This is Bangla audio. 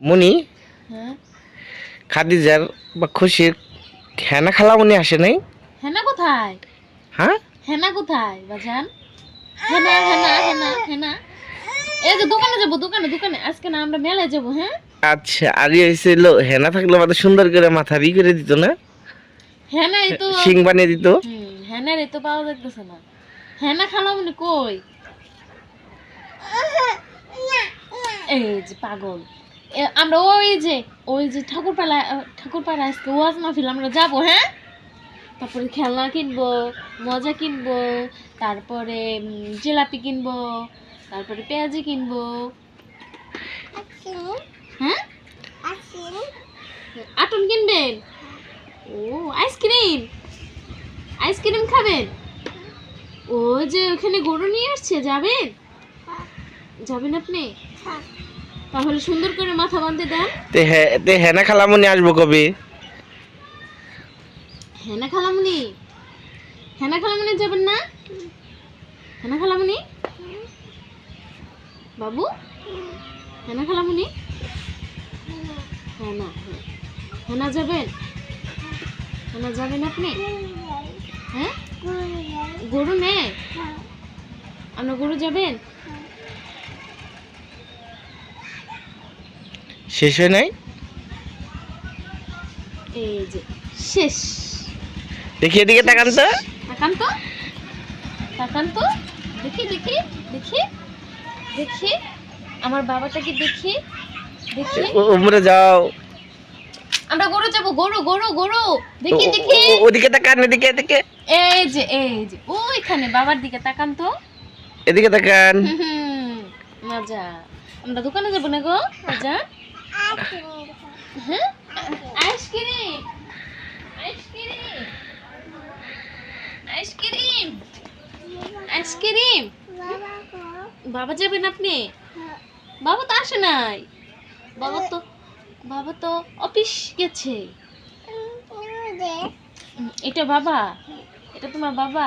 মনি হ্যাঁ খাদিজার বা খুশির হেনা খালামণি আসে নাই? হেনা কোথায়? হ্যাঁ হেনা কোথায় বাজান? হেনা হেনা হেনা হেনা এই যে দোকানে যাবো, দোকানে দোকানে আজকে না আমরা মেলায় যাবো। হ্যাঁ আচ্ছা, আর হয়েছিল হেনা থাকলে মাথা সুন্দর করে মাথা করে দিত না, হেনা এই তো শিং বানিয়ে দিত। হেনার এই তো পাওয়া যাইতেছে না। হেনা খালামনি কই? এই যে পাগল, আমরা ওই যে ঠাকুরপাড়া আজকে ওয়াজ মাহফিল আমরা যাবো। হ্যাঁ তারপরে খেলনা কিনবো, মজা কিনবো, তারপরে জিলাপি কিনবো, তারপরে পেঁয়াজি কিনবো। হ্যাঁ আটন কিনবেন? ও আইসক্রিম, আইসক্রিম খাবেন? ও যে ওখানে গরু নিয়ে আসছে, যাবেন? যাবেন আপনি? তাহলে সুন্দর করে মাথা বাঁধতে দেন। তে হেনা খালামণি আসবো কবে? হেনা খালামুনি, হেনা খালামুনি যাবেন না? হেনা খালামুনি বাবু, হেনা খালামুনি, হেনা হেনা যাবেন? হেনা যাবেন আপনি? হ্যাঁ গরু নে, আমরা গরু যাবেন? শেষ হয় নাই? এই যে শেষ। দেখি এদিকে তাকান তো। তাকান তো, তাকান তো, দেখি দেখি দেখি দেখি আমার বাবাটাকে দেখি দেখি। উমরে যাও। আমরা গরু যাবো, গরু গরু গরু দেখি দেখি। ওদিকে তাকান, এদিকে এদিকে। এই যে ওইখানে বাবার দিকে তাকান তো। এদিকে তাকান। মজা। আমরা দোকানে যাবো না গো মজা। হ্যাঁ আইসক্রিম, আইসক্রিম, আইসক্রিম, আইসক্রিম। বাবা যাবেন আপনি? বাবা তো আসে নাই, বাবা তো অফিস গেছে। এটা বাবা, এটা তোমার বাবা?